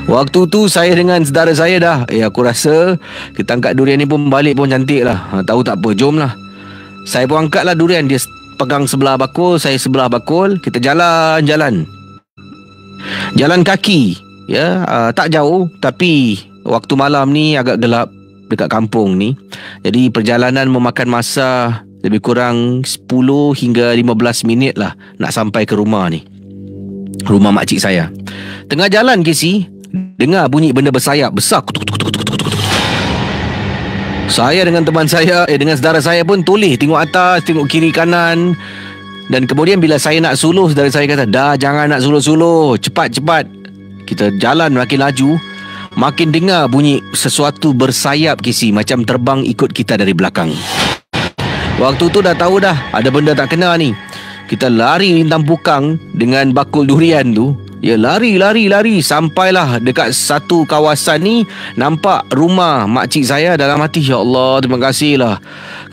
Waktu tu saya dengan saudara saya dah, aku rasa kita angkat durian ni pun balik pun cantik lah. Tahu tak apa, jom lah. Saya pun angkat lah durian. Dia pegang sebelah bakul, saya sebelah bakul. Kita jalan kaki. Tak jauh, tapi waktu malam ni agak gelap dekat kampung ni. Jadi perjalanan memakan masa lebih kurang 10 hingga 15 minit lah nak sampai ke rumah ni. Rumah makcik saya. Tengah jalan, Casey, dengar bunyi benda bersayap besar. Saya dengan teman saya, dengan saudara saya pun toleh tengok atas, tengok kiri kanan. Dan kemudian bila saya nak suluh, saudara saya kata, dah jangan nak suluh-suluh, cepat. Kita jalan makin laju, makin dengar bunyi sesuatu bersayap, Casey, macam terbang ikut kita dari belakang. Waktu tu dah tahu dah ada benda tak kena ni. Kita lari lintang pukang dengan bakul durian tu. Lari. Sampailah dekat satu kawasan ni. Nampak rumah makcik saya. Dalam hati, ya Allah, terima kasih lah.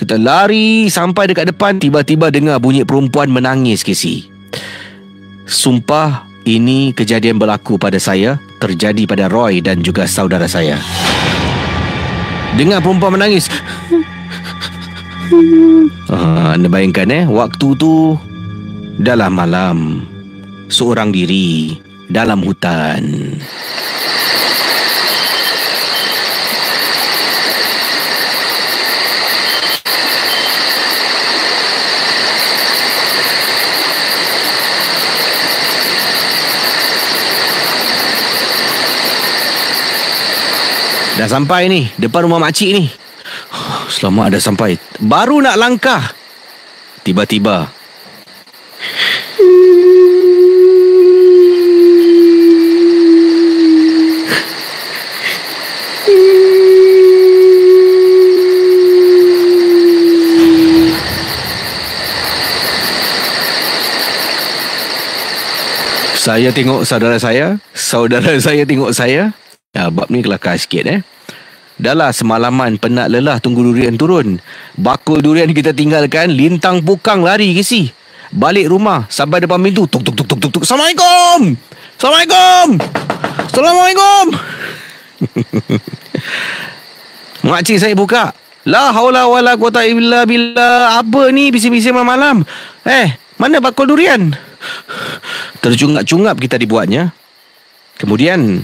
Kita lari sampai dekat depan. Tiba-tiba dengar bunyi perempuan menangis, Casey. Sumpah, ini kejadian berlaku pada saya. Terjadi pada Roy dan juga saudara saya. Dengar perempuan menangis. Anda bayangkan waktu tu dalam malam, seorang diri dalam hutan. Dah sampai ni, depan rumah makcik ni. Selamat dah sampai. Baru nak langkah, tiba-tiba saya tengok saudara saya tengok saya. Bab ni kelakar sikit. Dah lah semalaman penat lelah tunggu durian turun. Bakul durian kita tinggalkan, lintang pukang lari, Casey. Balik rumah, sampai depan pintu, tuk. Assalamualaikum. Makcik saya buka. La haula wala quwata illa billah. Apa ni bising-bising malam-malam? Mana bakul durian? Tercungap-cungap kita dibuatnya. Kemudian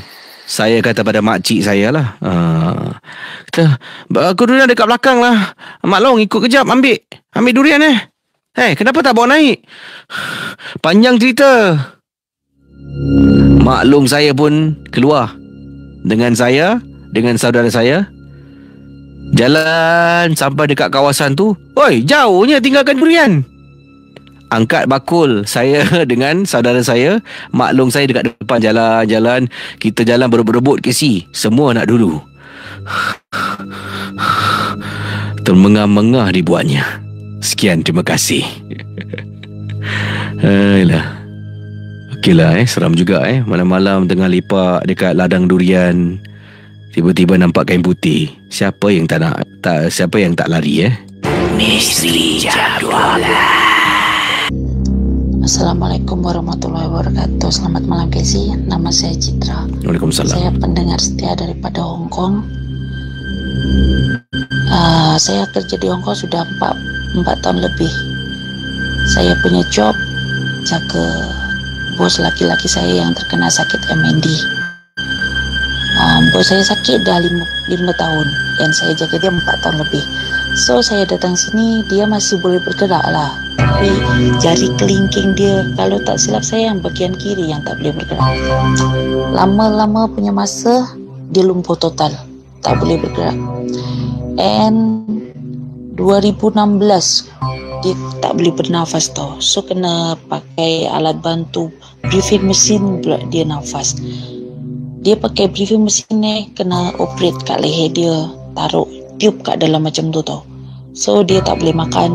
saya kata pada makcik saya lah, kata, bakul durian dekat belakang lah. Mak Long ikut kejap ambil durian kenapa tak bawa naik? Panjang cerita. Mak Long saya pun keluar dengan saya, dengan saudara saya. Jalan sampai dekat kawasan tu. Oi, jauhnya tinggalkan durian. Angkat bakul saya dengan saudara saya. Mak Long saya dekat depan jalan. Kita jalan berebut-rebut, Casey. Semua nak dulu. Termengah-mengah dibuatnya. Sekian, terima kasih. Ayolah. Okeylah, seram juga malam-malam tengah lepak dekat ladang durian. Tiba-tiba nampak kain putih. Siapa yang tak lari Misteri Jam 12. Assalamualaikum warahmatullahi wabarakatuh. Selamat malam, Casey. Nama saya Citra. Waalaikumsalam. Saya pendengar setia daripada Hong Kong. Saya kerja di Hong Kong sudah 4 tahun lebih. Saya punya job jaga bos laki-laki saya yang terkena sakit MND. Bos saya sakit dah 5 tahun dan saya jaga dia 4 tahun lebih. So saya datang sini, dia masih boleh bergerak lah. Tapi jari kelingking dia, kalau tak silap saya, yang bagian kiri yang tak boleh bergerak. Lama-lama punya masa, dia lumpuh total, tak boleh bergerak. And 2016 dia tak boleh bernafas tau. So kena pakai alat bantu, breathing machine pula dia nafas. Dia pakai breathing machine ni, kena operate kat leher dia, taruh tube kat dalam macam tu tau. So dia tak boleh makan,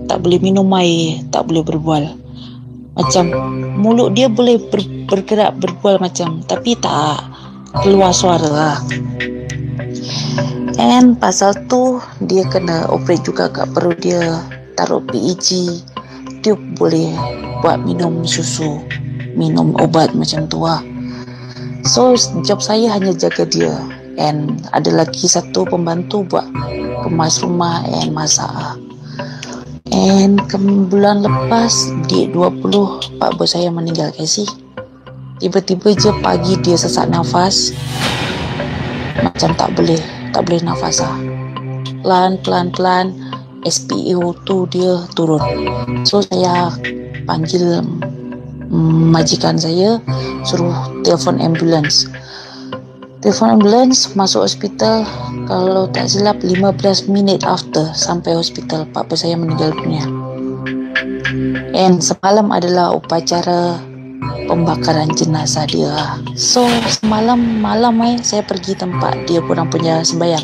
tak boleh minum air, tak boleh berbual. Macam mulut dia boleh bergerak berbual macam, tapi tak keluar suara lah. And pasal tu dia kena operate juga kat perut dia, taruh PEG, tube boleh buat minum susu, minum obat macam tu lah. So job saya hanya jaga dia, and ada lagi satu pembantu buat kemas rumah and masak. And bulan lepas di 20 pak bos saya meninggal Casey. Tiba-tiba je pagi dia sesak nafas, macam tak boleh nafas lah. Pelan SpO2 dia turun. So saya panggil majikan saya, suruh telefon ambulans. Telefon ambulans, masuk hospital. Kalau tak silap 15 minit after sampai hospital, pak bos saya meninggal dunia. And semalam adalah upacara pembakaran jenazah dia. So semalam malam saya pergi tempat dia orang punya sembahyang.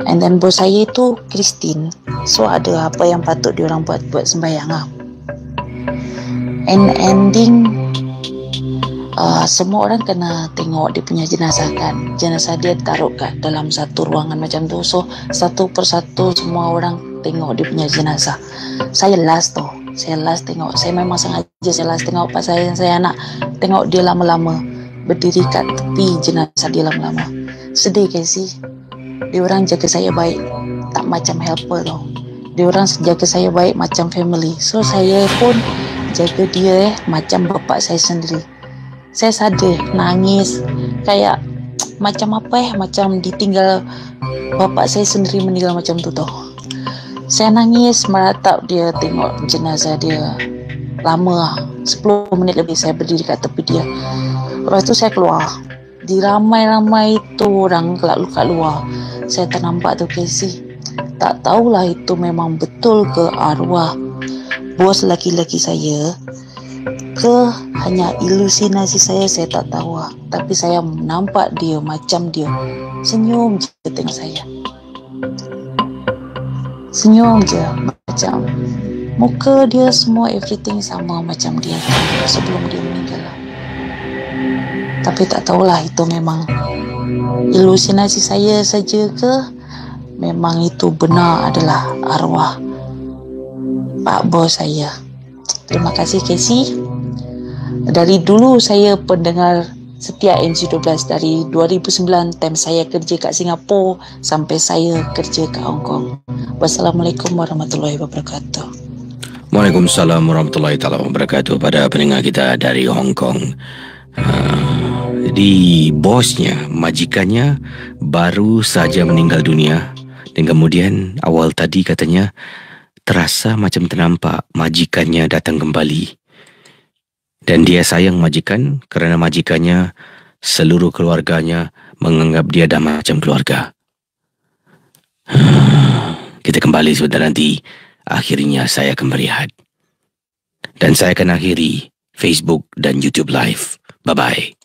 And then bos saya itu Kristin. So ada apa yang patut dia orang buat sembahyang lah. And ending semua orang kena tengok dia punya jenazah kan. Jenazah dia taruh kat dalam satu ruangan macam tu. So satu persatu semua orang tengok dia punya jenazah. Saya last tengok. Saya memang sengaja saya last tengok pasal saya nak tengok dia lama-lama, berdiri kat tepi jenazah dia lama-lama. Sedih kan sih. Dia orang jaga saya baik, tak macam helper tau. Dia orang jaga saya baik macam family. So saya pun jaga dia macam bapak saya sendiri. Saya sadar nangis kayak macam macam ditinggal bapak saya sendiri meninggal macam tu tau. Saya nangis meratap dia, tengok jenazah dia lama 10 minit lebih saya berdiri kat tepi dia. Lepas tu saya keluar. Di ramai-ramai tu orang kat luar. Saya ternampak tu Casey. Tak tahulah itu memang betul ke arwah bos laki-laki saya ke hanya ilusinasi saya tak tahu lah. Tapi saya nampak dia macam dia senyum je tengok saya. Senyum je, macam muka dia semua everything sama macam dia sebelum dia meninggal lah. Tapi tak tahulah itu memang ilusinasi saya saja ke memang itu benar adalah arwah pak bos saya. Terima kasih Casey. Dari dulu saya pendengar setia NC12 dari 2009 time saya kerja kat Singapura sampai saya kerja kat Hong Kong. Wassalamualaikum warahmatullahi wabarakatuh. Waalaikumsalam warahmatullahi wabarakatuh pada pendengar kita dari Hong Kong. Jadi bosnya, majikannya baru saja meninggal dunia, dan kemudian awal tadi katanya terasa macam ternampak majikannya datang kembali. Dan dia sayang majikan kerana majikannya, seluruh keluarganya menganggap dia dah macam keluarga. Kita kembali sebentar nanti. Akhirnya saya akan berehat. Dan saya akan akhiri Facebook dan YouTube Live. Bye-bye.